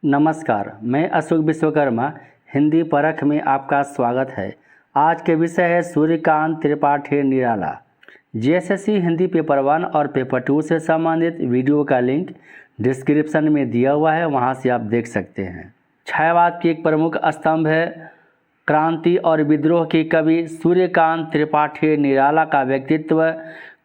नमस्कार, मैं अशोक विश्वकर्मा। हिंदी परख में आपका स्वागत है। आज के विषय है सूर्यकांत त्रिपाठी निराला। जेएसएससी हिंदी पेपर 1 और पेपर 2 से संबंधित वीडियो का लिंक डिस्क्रिप्शन में दिया हुआ है, वहां से आप देख सकते हैं। छायावाद की एक प्रमुख स्तंभ है। क्रांति और विद्रोह के कवि सूर्यकांत त्रिपाठी निराला का व्यक्तित्व,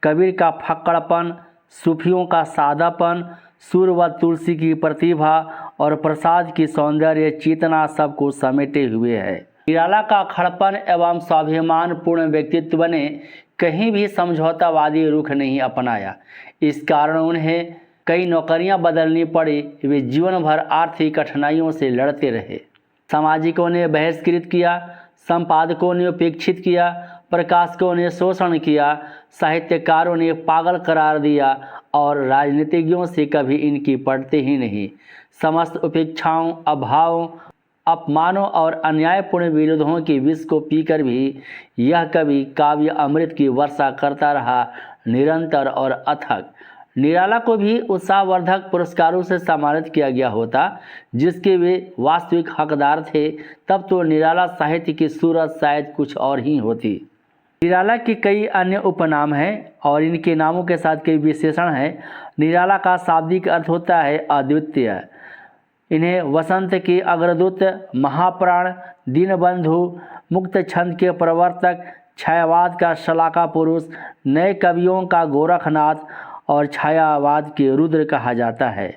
कबीर का फक्कड़पन, सूफियों का सादापन, सूर व तुलसी की प्रतिभा और प्रसाद की सौंदर्य चेतना सबको समेटे हुए है। निराला का खड़पन एवं स्वाभिमान पूर्ण व्यक्तित्व ने कहीं भी समझौतावादी रुख नहीं अपनाया। इस कारण उन्हें कई नौकरियां बदलनी पड़ी। वे जीवन भर आर्थिक कठिनाइयों से लड़ते रहे। सामाजिकों ने बहिष्कृत किया, संपादकों ने उपेक्षित किया, प्रकाशकों ने शोषण किया, साहित्यकारों ने पागल करार दिया और राजनीतिज्ञों से कभी इनकी पड़ते ही नहीं। समस्त उपेक्षाओं, अभावों, अपमानों और अन्यायपूर्ण विरोधों के विष को पीकर भी यह कवि काव्य अमृत की वर्षा करता रहा, निरंतर और अथक। निराला को भी उत्साहवर्धक पुरस्कारों से सम्मानित किया गया होता, जिसके वे वास्तविक हकदार थे, तब तो निराला साहित्य की सूरत शायद कुछ और ही होती। निराला के कई अन्य उपनाम हैं और इनके नामों के साथ कई विशेषण हैं। निराला का शाब्दिक अर्थ होता है अद्वितीय। इन्हें वसंत के अग्रदूत, महाप्राण, दीनबंधु, मुक्त छंद के प्रवर्तक, छायावाद का शलाका पुरुष, नए कवियों का गोरखनाथ और छायावाद के रुद्र कहा जाता है।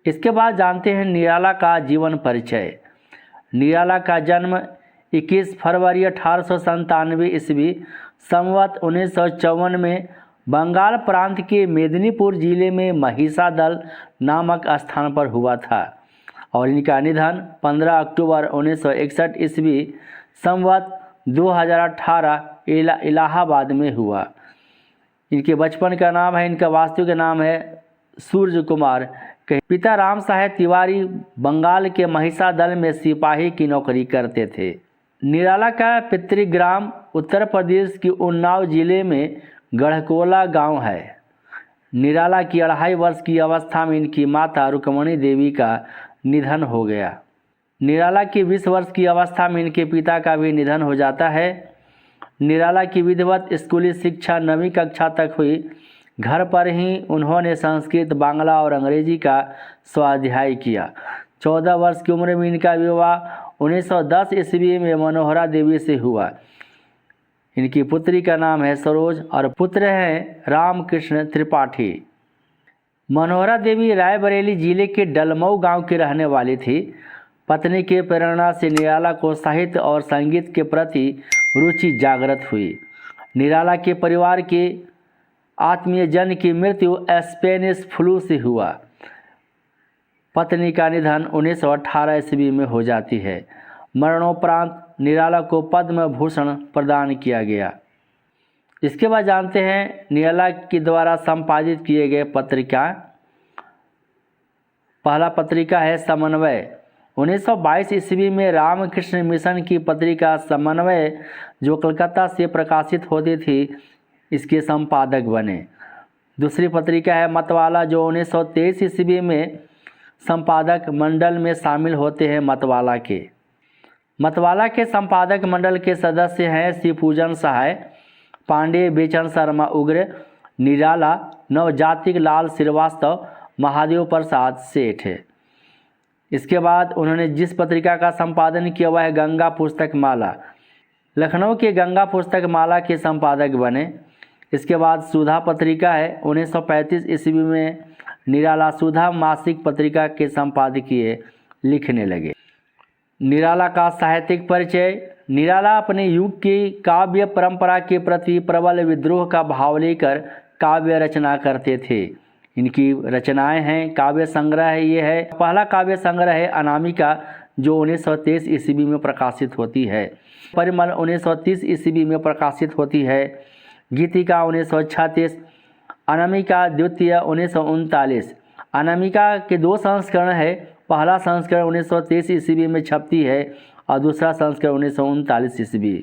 इसके बाद जानते हैं निराला का जीवन परिचय। निराला का जन्म 21 फरवरी 1897 ईस्वी संवत 1954 में बंगाल प्रांत के मेदिनीपुर जिले में महिषादल नामक स्थान पर हुआ था और इनका निधन 15 अक्टूबर 1961 ईस्वी संवत 2018 इलाहाबाद में हुआ। इनके बचपन का नाम है, इनका वास्तविक नाम है सूर्य कुमार। पिता राम साहेब तिवारी बंगाल के महिषादल में सिपाही की नौकरी करते थे। निराला का पितृग्राम उत्तर प्रदेश के उन्नाव जिले में गढ़कोला गांव है। निराला की 2.5 वर्ष की अवस्था में इनकी माता रुक्मणी देवी का निधन हो गया। निराला की 20 वर्ष की अवस्था में इनके पिता का भी निधन हो जाता है। निराला की विधिवत स्कूली शिक्षा 9वीं कक्षा तक हुई। घर पर ही उन्होंने संस्कृत, बांग्ला और अंग्रेजी का स्वाध्याय किया। 14 वर्ष की उम्र में इनका विवाह 1910 ईस्वी में मनोहरा देवी से हुआ। इनकी पुत्री का नाम है सरोज और पुत्र हैं रामकृष्ण त्रिपाठी। मनोहरा देवी रायबरेली जिले के डलमऊ गांव की रहने वाली थी। पत्नी के प्रेरणा से निराला को साहित्य और संगीत के प्रति रुचि जागृत हुई। निराला के परिवार के आत्मीय जन की मृत्यु स्पेनिश फ्लू से हुआ। पत्नी का निधन 1918 ईस्वी में हो जाती है। मरणोपरांत निराला को पद्म भूषण प्रदान किया गया। इसके बाद जानते हैं निराला के द्वारा संपादित किए गए पत्रिका। पहला पत्रिका है समन्वय। 1922 ईस्वी में रामकृष्ण मिशन की पत्रिका समन्वय, जो कलकत्ता से प्रकाशित होती थी, इसके संपादक बने। दूसरी पत्रिका है मतवाला, जो 1923 ईस्वी में संपादक मंडल में शामिल होते हैं। मतवाला के संपादक मंडल के सदस्य हैं शिवपूजन सहाय, पांडे बेचन शर्मा उग्र, निराला, नवजातिक लाल श्रीवास्तव, महादेव प्रसाद सेठ। इसके बाद उन्होंने जिस पत्रिका का संपादन किया हुआ है गंगा पुस्तक माला, लखनऊ के गंगा पुस्तक माला के संपादक बने। इसके बाद सुधा पत्रिका है। 1935 ईस्वी में निराला सुधा मासिक पत्रिका के संपादकीय लिखने लगे। निराला का साहित्यिक परिचय। निराला अपने युग की काव्य परंपरा के प्रति प्रबल विद्रोह का भाव लेकर काव्य रचना करते थे। इनकी रचनाएं हैं, काव्य संग्रह है, ये है। पहला काव्य संग्रह है अनामिका, जो 1923 ईस्वी में प्रकाशित होती है। परिमल 1930 ईस्वी में प्रकाशित होती है। गीतिका 1936, अनामिका द्वितीय 1939। अनामिका के 2 संस्करण है। पहला संस्करण 1923 ईस्वी में छपती है और दूसरा संस्करण 1939 ईस्वी।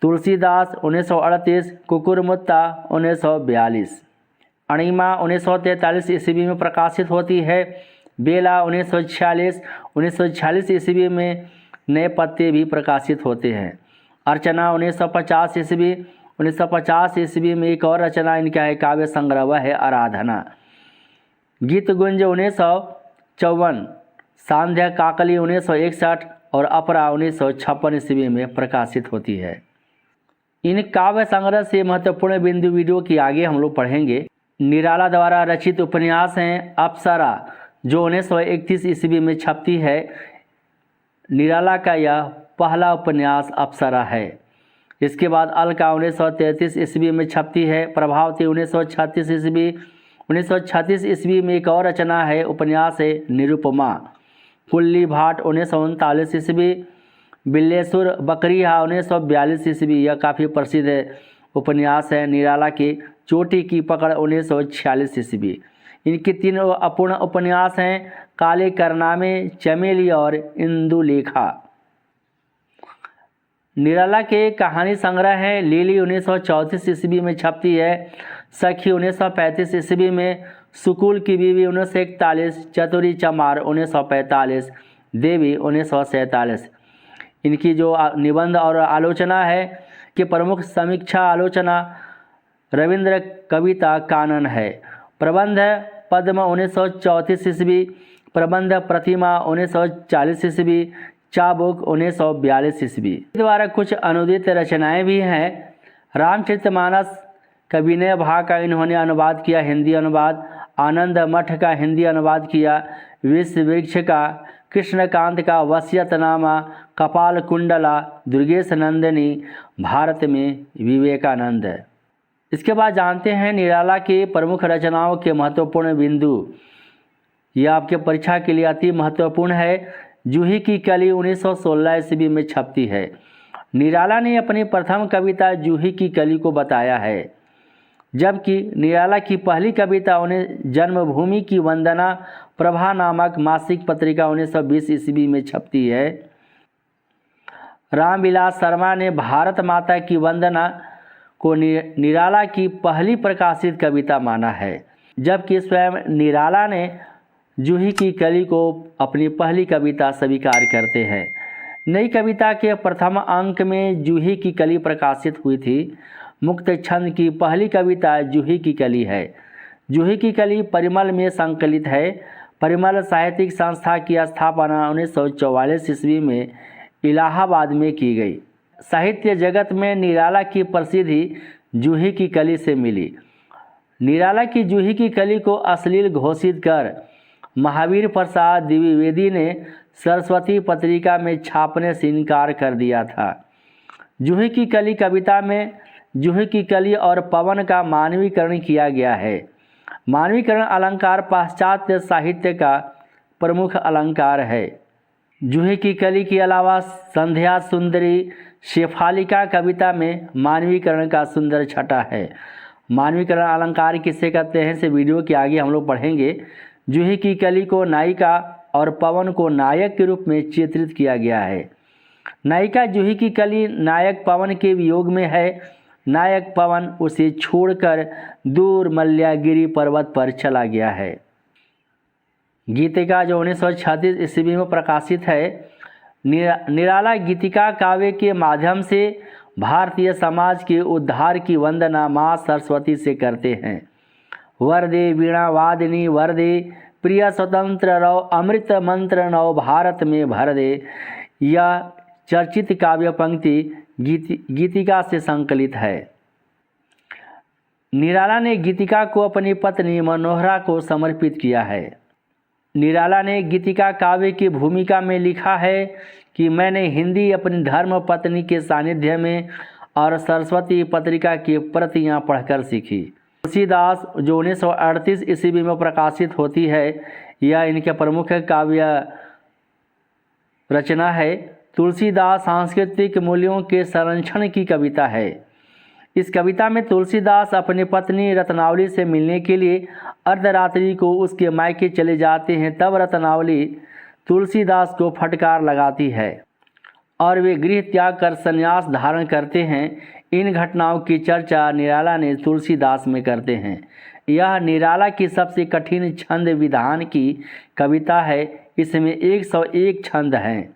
तुलसीदास 1938, कुकुरमुत्ता 1942। अणिमा 1943 ईस्वी में प्रकाशित होती है। बेला 1946 ईस्वी में नए पत्ते भी प्रकाशित होते हैं। अर्चना 1950 ईस्वी 1950 ईस्वी में एक और रचना इनका है काव्य संग्रह, वह है आराधना। गीत गुंज 1954, सांध्य काकली 1961 और अपरा 1956 ईस्वी में प्रकाशित होती है। इन काव्य संग्रह से महत्वपूर्ण बिंदु वीडियो की आगे हम लोग पढ़ेंगे। निराला द्वारा रचित उपन्यास हैं अप्सरा, जो 1931 ईस्वी में छपती है। निराला का यह पहला उपन्यास अप्सरा है। इसके बाद अलका 1933 ईस्वी में छपती है। प्रभावती 1936 ईस्वी 1936 ईस्वी में एक और रचना है, उपन्यास है निरुपमा। कुल्ली भाट 1939 ईस्वी। बिल्लेसुर बकरिया 1942 ईस्वी, यह काफ़ी प्रसिद्ध उपन्यास है। निराला की चोटी की पकड़ 1946 ईस्वी। इनके 3 अपूर्ण उपन्यास हैं, काले करनामे, चमेली और इंदुलेखा। निराला के कहानी संग्रह हैं लिली 1934 ईस्वी में छपती है। सखी 1935 ईस्वी में। सुकुल की बीवी 1941, चतुरी चमार 1945, देवी 1947। इनकी जो निबंध और आलोचना है कि प्रमुख समीक्षा आलोचना रविंद्र कविता कानन है। प्रबंध पद्म 1934 ईस्वी। प्रबंध प्रतिमा 1940 ईस्वी। चाबुक 1942 ईस्वी। द्वारा कुछ अनुदित रचनाएं भी हैं। रामचरितमानस का विनय भा का इन्होंने अनुवाद किया, हिंदी अनुवाद। आनंद मठ का हिंदी अनुवाद किया। विश्व वृक्ष का, कृष्णकांत का वसीयतनामा, कपाल कुंडला, दुर्गेश नंदिनी, भारत में विवेकानंद। इसके बाद जानते हैं निराला के प्रमुख रचनाओं के महत्वपूर्ण बिंदु। यह आपके परीक्षा के लिए अति महत्वपूर्ण है। जूही की कली 1916 ईस्वी में छपती है। निराला ने अपनी प्रथम कविता जूही की कली को बताया है, जबकि निराला की पहली कविता उन्हें जन्मभूमि की वंदना प्रभा नामक मासिक पत्रिका 1920 ईस्वी में छपती है। रामविलास शर्मा ने भारत माता की वंदना को निराला की पहली प्रकाशित कविता माना है, जबकि स्वयं निराला ने जूही की कली को अपनी पहली कविता स्वीकार करते हैं। नई कविता के प्रथम अंक में जूही की कली प्रकाशित हुई थी। मुक्त छंद की पहली कविता जूही की कली है। जूही की कली परिमल में संकलित है। परिमल साहित्यिक संस्था की स्थापना 1944 ईस्वी में इलाहाबाद में की गई। साहित्य जगत में निराला की प्रसिद्धि जूही की कली से मिली। निराला की जूही की कली को अश्लील घोषित कर महावीर प्रसाद द्विवेदी ने सरस्वती पत्रिका में छापने से इनकार कर दिया था। जूही की कली कविता में जूही की कली और पवन का मानवीकरण किया गया है। मानवीकरण अलंकार पाश्चात्य साहित्य का प्रमुख अलंकार है। जूही की कली के अलावा संध्या सुंदरी, शेफालिका कविता में मानवीकरण का सुंदर छटा है। मानवीकरण अलंकार किसे कहते हैं से वीडियो के आगे हम लोग पढ़ेंगे। जूही की कली को नायिका और पवन को नायक के रूप में चित्रित किया गया है। नायिका जूही की कली नायक पवन के वियोग में है। नायक पवन उसे छोड़कर दूर मल्यागिरी पर्वत पर चला गया है। गीतिका जो 1936 ईस्वी में प्रकाशित है। निराला गीतिका काव्य के माध्यम से भारतीय समाज के उद्धार की वंदना माँ सरस्वती से करते हैं। वरदे वीणा वादिनी वरदे, प्रिय स्वतंत्र रहो, अमृत मंत्र नव भारत में भर दे, यह चर्चित काव्य पंक्ति गीतिका से संकलित है। निराला ने गीतिका को अपनी पत्नी मनोहरा को समर्पित किया है। निराला ने गीतिका काव्य की भूमिका में लिखा है कि मैंने हिंदी अपनी धर्म पत्नी के सानिध्य में और सरस्वती पत्रिका की प्रतियां पढ़कर सीखी। तुलसीदास जो 1938 ईस्वी में प्रकाशित होती है, यह इनके प्रमुख काव्य रचना है। तुलसीदास सांस्कृतिक मूल्यों के संरक्षण की कविता है। इस कविता में तुलसीदास अपनी पत्नी रत्नावली से मिलने के लिए अर्धरात्रि को उसके मायके चले जाते हैं। तब रत्नावली तुलसीदास को फटकार लगाती है और वे गृह त्याग कर संन्यास धारण करते हैं। इन घटनाओं की चर्चा निराला ने तुलसीदास में करते हैं। यह निराला की सबसे कठिन छंद विधान की कविता है। इसमें 101 छंद हैं।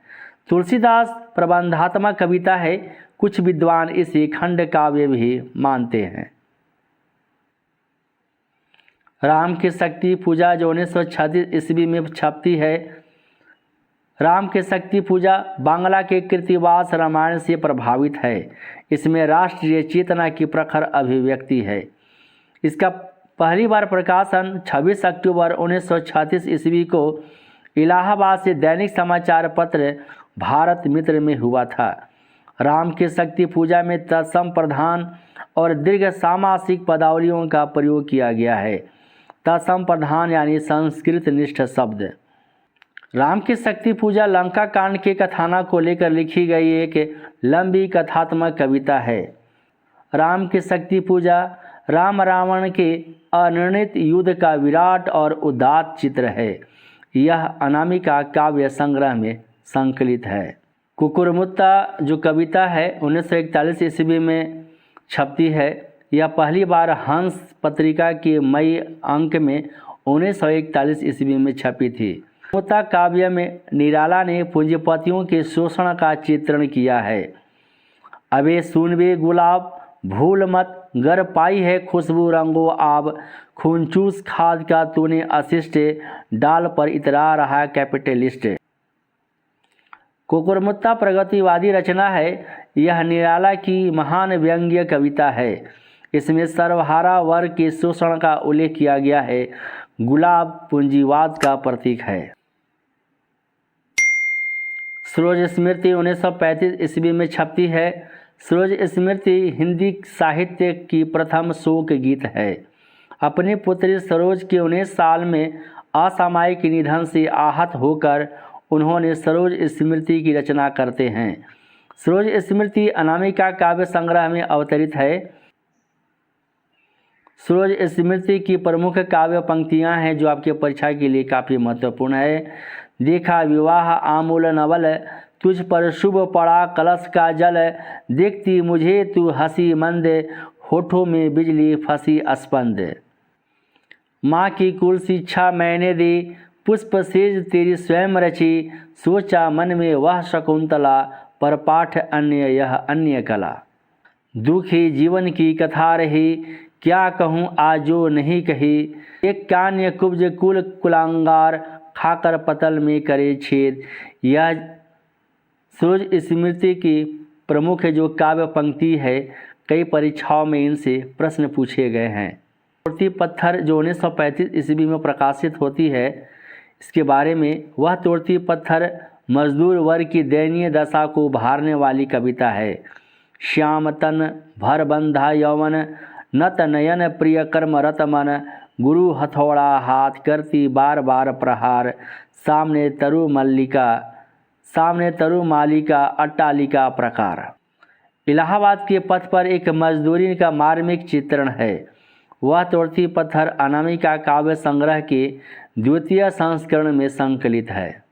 तुलसीदास प्रबंधात्मक कविता है। कुछ विद्वान इसे खंड काव्य भी मानते हैं। राम की शक्ति पूजा जो 1936 ईस्वी में छपती है। राम की शक्ति पूजा बांग्ला के कृतिवास रामायण से प्रभावित है। इसमें राष्ट्रीय चेतना की प्रखर अभिव्यक्ति है। इसका पहली बार प्रकाशन 26 अक्टूबर 1936 ईस्वी को इलाहाबाद से दैनिक समाचार पत्र भारत मित्र में हुआ था। राम की शक्ति पूजा में तत्सम प्रधान और दीर्घ सामासिक पदावलियों का प्रयोग किया गया है। तत्सम प्रधान यानी संस्कृत निष्ठ शब्द। राम की शक्ति पूजा लंका कांड के कथानक को लेकर लिखी गई एक लंबी कथात्मक कविता है। राम की शक्ति पूजा राम रावण के अनिर्णित युद्ध का विराट और उदात्त चित्र है। यह अनामिका काव्य संग्रह में संकलित है। कुकुरमुत्ता जो कविता है 1941 ईस्वी में छपती है। यह पहली बार हंस पत्रिका के मई अंक में 1941 ईस्वी में छपी थी। मुत्ता काव्य में निराला ने पूंजीपतियों के शोषण का चित्रण किया है। अबे सुनबे गुलाब भूल मत, गर पाई है खुशबू रंगो आब, खूनचूस खाद का तूने अशिष्ट, डाल पर इतरा रहा कैपिटलिस्ट। कुकुरमुत्ता प्रगतिवादी रचना है। यह निराला की महान व्यंग्य कविता है। इसमें सर्वहारा वर्ग के शोषण का उल्लेख किया गया है। गुलाब पूंजीवाद का प्रतीक है। सरोज स्मृति 1935 ईस्वी में छपती है। सरोज स्मृति हिंदी साहित्य की प्रथम शोक गीत है। अपनी पुत्री सरोज के 19 साल में असामयिक निधन से आहत होकर उन्होंने सरोज स्मृति की रचना करते हैं। सरोज स्मृति अनामिका काव्य संग्रह में अवतरित है। सरोज स्मृति की प्रमुख काव्य पंक्तियां हैं जो आपके परीक्षा के लिए काफ़ी महत्वपूर्ण है। देखा विवाह आमूल नवल, तुझ पर शुभ पड़ा कलश का जल, देखती मुझे तू हंसी मंद, होठों में बिजली फंसी स्पंद। माँ की कुल शिक्षा मैंने दी, पुष्प सेज तेरी स्वयं रची, सोचा मन में वह शकुंतला, पर पाठ अन्य यह अन्य कला। दुखी जीवन की कथा रही, क्या कहूँ आजो नहीं कही, एक कान्य कुब्ज कुल कुलांगार, खाकर पतल में करे छेद। यह सरोज स्मृति की प्रमुख जो काव्य पंक्ति है। कई परीक्षाओं में इनसे प्रश्न पूछे गए हैं। तोड़ती पत्थर जो 1935 ईस्वी में प्रकाशित होती है, इसके बारे में वह तोड़ती पत्थर मजदूर वर्ग की दयनीय दशा को उभारने वाली कविता है। श्याम तन भर बंधा यौवन, नत नयन प्रिय कर्म रत मन, गुरु हथौड़ा हाथ करती बार बार प्रहार, सामने तरु मालिका अट्टालिका प्रकार। इलाहाबाद के पथ पर एक मजदूरी का मार्मिक चित्रण है। वह तोड़ती पत्थर अनामिका काव्य संग्रह के द्वितीय संस्करण में संकलित है।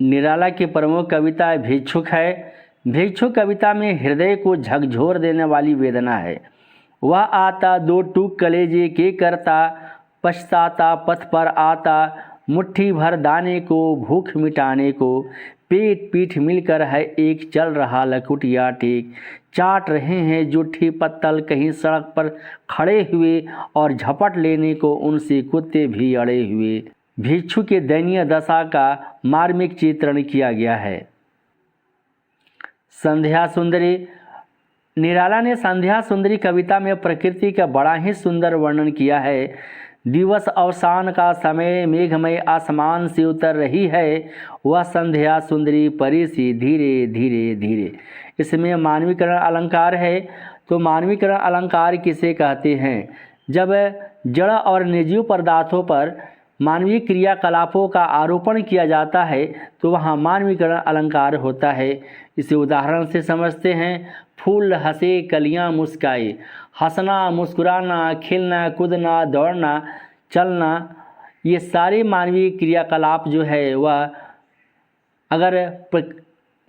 निराला की प्रमुख कविता भिक्षुक है। भिक्षुक कविता में हृदय को झकझोर देने वाली वेदना है। वह आता दो टूक कलेजे के करता, पछताता पथ पर आता, मुट्ठी भर दाने को भूख मिटाने को, पेट पीठ मिलकर है एक चल रहा लकुटिया टेक, चाट रहे हैं जूठी पत्तल कहीं सड़क पर खड़े हुए, और झपट लेने को उनसे कुत्ते भी अड़े हुए। भिक्षु के दयनीय दशा का मार्मिक चित्रण किया गया है। संध्या सुंदरी। निराला ने संध्या सुंदरी कविता में प्रकृति का बड़ा ही सुंदर वर्णन किया है। दिवस अवसान का समय मेघमय आसमान से उतर रही है, वह संध्या सुंदरी परी सी धीरे धीरे धीरे। इसमें मानवीकरण अलंकार है। तो मानवीकरण अलंकार किसे कहते हैं? जब जड़ और निर्जीव पदार्थों पर मानवीय क्रियाकलापों का आरोपण किया जाता है तो वहाँ मानवीकरण अलंकार होता है। इसे उदाहरण से समझते हैं। फूल हंसे कलियाँ मुस्काए। हंसना, मुस्कुराना, खेलना, कूदना, दौड़ना, चलना, ये सारे मानवीय क्रियाकलाप जो है वह अगर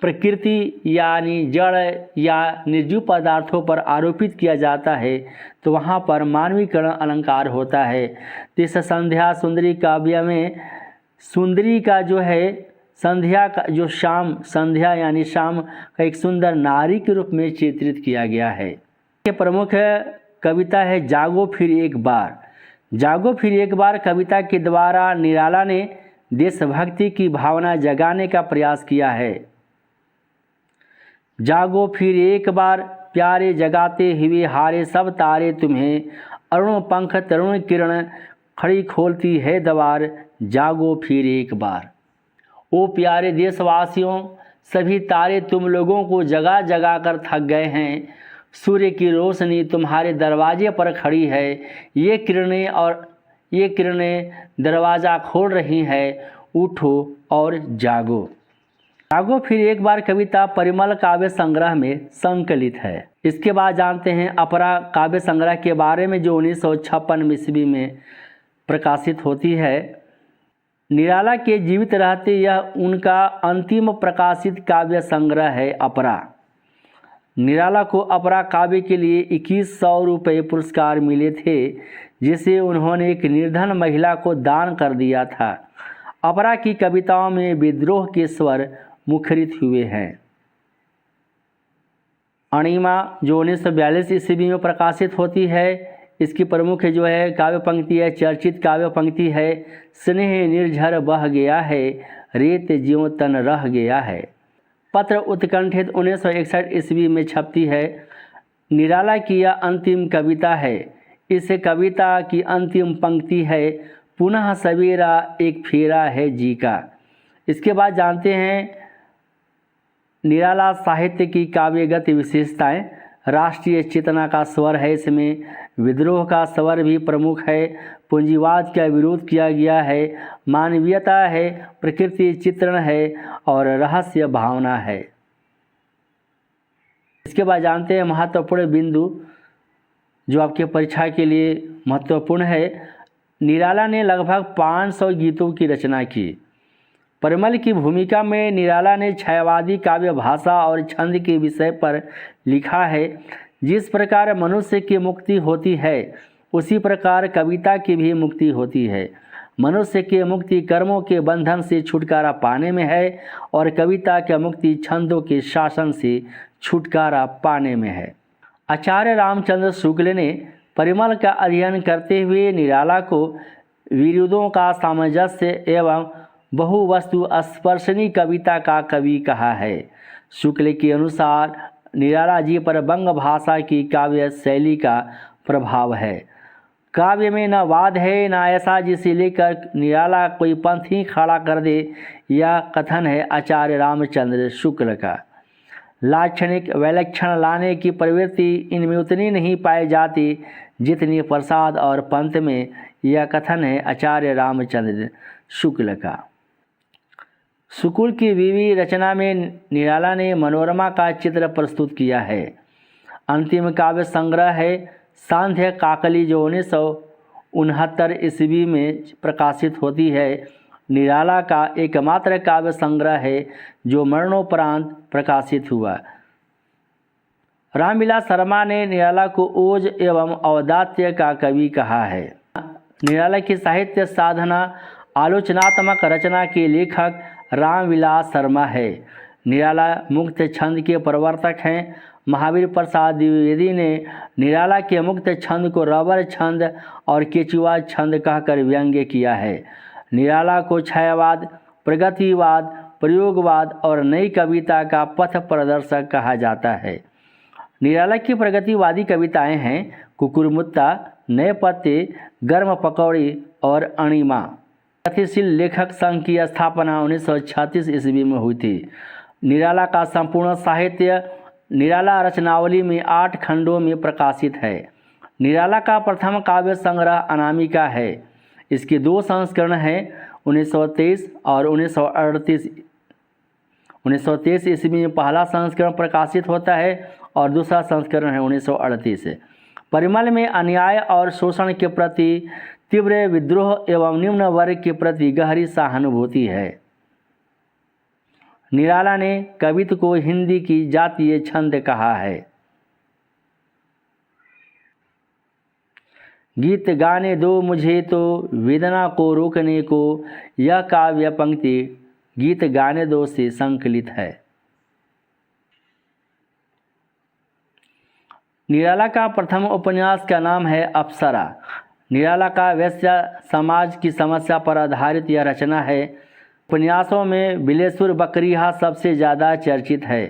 प्रकृति यानी जड़ या निर्जीव पदार्थों पर आरोपित किया जाता है तो वहाँ पर मानवीकरण अलंकार होता है। तो इस संध्या सुंदरी काव्य में सुंदरी का जो है संध्या का जो शाम, संध्या यानी शाम का एक सुंदर नारी के रूप में चित्रित किया गया है। ये प्रमुख कविता है जागो फिर एक बार। जागो फिर एक बार कविता के द्वारा निराला ने देशभक्ति की भावना जगाने का प्रयास किया है। जागो फिर एक बार प्यारे जगाते हुए हारे सब तारे तुम्हें, अरुण पंख तरुण किरण खड़ी खोलती है द्वार, जागो फिर एक बार। ओ प्यारे देशवासियों, सभी तारे तुम लोगों को जगा जगा कर थक गए हैं। सूर्य की रोशनी तुम्हारे दरवाजे पर खड़ी है, ये किरणें दरवाज़ा खोल रही हैं, उठो और जागो। जागो फिर एक बार कविता परिमल काव्य संग्रह में संकलित है। इसके बाद जानते हैं अपरा काव्य संग्रह के बारे में जो 1956 ईस्वी में प्रकाशित होती है। निराला के जीवित रहते यह उनका अंतिम प्रकाशित काव्य संग्रह है अपरा। निराला को अपरा काव्य के लिए 2100 रुपये पुरस्कार मिले थे, जिसे उन्होंने एक निर्धन महिला को दान कर दिया था। अपरा की कविताओं में विद्रोह के स्वर मुखरित हुए हैं। अणिमा जो 1942 ईस्वी में प्रकाशित होती है, इसकी प्रमुख जो है काव्य पंक्ति है, चर्चित काव्य पंक्ति है, स्नेह निर्झर बह गया है, रेत ज्यों तन रह गया है। पत्र उत्कंठित 1961 ईस्वी में छपती है। निराला की यह अंतिम कविता है। इस कविता की अंतिम पंक्ति है, पुनः सवेरा एक फेरा है जी का। इसके बाद जानते हैं निराला साहित्य की काव्यगत विशेषताएं। राष्ट्रीय चेतना का स्वर है इसमें, विद्रोह का स्वर भी प्रमुख है, पूंजीवाद का विरोध किया गया है, मानवीयता है, प्रकृति चित्रण है और रहस्य भावना है। इसके बाद जानते हैं महत्वपूर्ण बिंदु जो आपके परीक्षा के लिए महत्वपूर्ण है। निराला ने लगभग 500 गीतों की रचना की। परिमल की भूमिका में निराला ने छायावादी काव्य भाषा और छंद के विषय पर लिखा है। जिस प्रकार मनुष्य की मुक्ति होती है उसी प्रकार कविता की भी मुक्ति होती है। मनुष्य की मुक्ति कर्मों के बंधन से छुटकारा पाने में है और कविता की मुक्ति छंदों के शासन से छुटकारा पाने में है। आचार्य रामचंद्र शुक्ल ने परिमल का अध्ययन करते हुए निराला को विरोधों का सामंजस्य एवं बहुवस्तु स्पर्शनी कविता का कवि कहा है। शुक्ल के अनुसार निराला जी पर बंग भाषा की काव्य शैली का प्रभाव है। काव्य में न वाद है न ऐसा जिसे लेकर निराला कोई पंथ ही खड़ा कर दे, यह कथन है आचार्य रामचंद्र शुक्ल का। लाक्षणिक वैलक्षण लाने की प्रवृत्ति इनमें उतनी नहीं पाई जाती जितनी प्रसाद और पंथ में, यह कथन है आचार्य रामचंद्र शुक्ल का। शुक्ल की विवि रचना में निराला ने मनोरमा का चित्र प्रस्तुत किया है। अंतिम काव्य संग्रह है सांध्य काकली जो 1969 ईस्वी में प्रकाशित होती है। निराला का एकमात्र काव्य संग्रह है जो मरणोपरांत प्रकाशित हुआ। रामविलास शर्मा ने निराला को ओज एवं औदात्य का कवि कहा है। निराला की साहित्य साधना आलोचनात्मक रचना के लेखक रामविलास शर्मा है। निराला मुक्त छंद के प्रवर्तक हैं। महावीर प्रसाद द्विवेदी ने निराला के मुक्त छंद को रबर छंद और केचुआ छंद कहकर व्यंग्य किया है। निराला को छायावाद, प्रगतिवाद, प्रयोगवाद और नई कविता का पथ प्रदर्शक कहा जाता है। निराला की प्रगतिवादी कविताएं हैं कुकुरमुत्ता, नए पत्ते, गर्म पकौड़ी और अणिमा। गतिशील लेखक संघ की स्थापना 1936 ईस्वी में हुई थी। निराला का संपूर्ण साहित्य निराला रचनावली में 8 खंडों में प्रकाशित है। निराला का प्रथम काव्य संग्रह अनामिका है। इसके 2 संस्करण हैं, 1923 और 1938। 1923 ईस्वी में पहला संस्करण प्रकाशित होता है और दूसरा संस्करण है 1938। परिमल में अन्याय और शोषण के प्रति तीव्र विद्रोह एवं निम्न वर्ग के प्रति गहरी सहानुभूति है। निराला ने कवित्व को हिंदी की जातीय छंद कहा है। गीत गाने दो मुझे तो वेदना को रोकने को, यह काव्य पंक्ति गीत गाने दो से संकलित है। निराला का प्रथम उपन्यास का नाम है अप्सरा। निराला का वैश्य समाज की समस्या पर आधारित यह रचना है। उपन्यासों में बिलेसुर बकरिया सबसे ज़्यादा चर्चित है।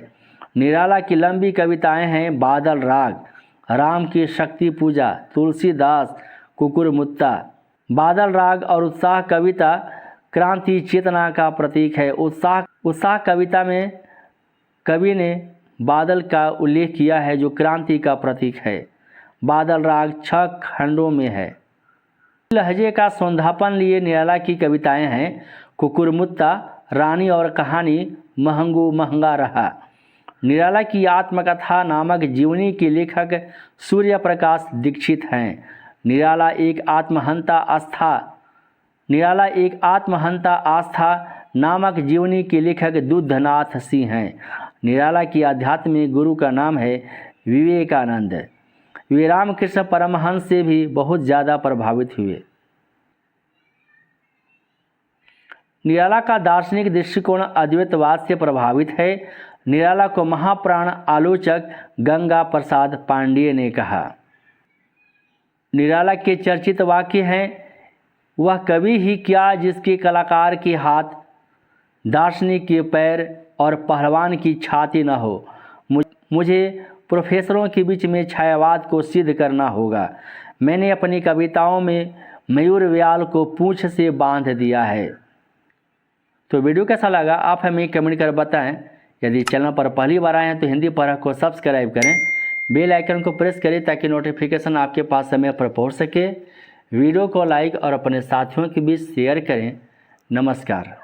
निराला की लंबी कविताएं हैं बादल राग, राम की शक्ति पूजा, तुलसीदास, कुकुरमुत्ता। बादल राग और उत्साह कविता क्रांति चेतना का प्रतीक है। उत्साह कविता में कवि ने बादल का उल्लेख किया है जो क्रांति का प्रतीक है। बादल राग 6 खंडों में है। लहजे का सौंधापन लिए निराला की कविताएं हैं कुकुरमुत्ता, रानी और कहानी, महंगू महंगा रहा। निराला की आत्मकथा नामक जीवनी के लेखक सूर्य प्रकाश दीक्षित हैं। निराला एक आत्महंता आस्था नामक जीवनी के लेखक दुद्धनाथ सिंह हैं। निराला की आध्यात्मिक गुरु का नाम है विवेकानंद। वे रामकृष्ण परमहंस से भी बहुत ज़्यादा प्रभावित हुए। निराला का दार्शनिक दृष्टिकोण अद्वैतवाद से प्रभावित है। निराला को महाप्राण आलोचक गंगा प्रसाद पांडेय ने कहा। निराला के चर्चित वाक्य हैं, वह कवि ही क्या जिसके कलाकार के हाथ, दार्शनिक के पैर और पहलवान की छाती न हो। मुझे प्रोफेसरों के बीच में छायावाद को सिद्ध करना होगा। मैंने अपनी कविताओं में मयूर व्याल को पूंछ से बांध दिया है। तो वीडियो कैसा लगा आप हमें कमेंट कर बताएं। यदि चैनल पर पहली बार आए हैं तो हिंदी परख को सब्सक्राइब करें, बेल आइकन को प्रेस करें ताकि नोटिफिकेशन आपके पास समय पर पहुंच सके। वीडियो को लाइक और अपने साथियों के बीच शेयर करें। नमस्कार।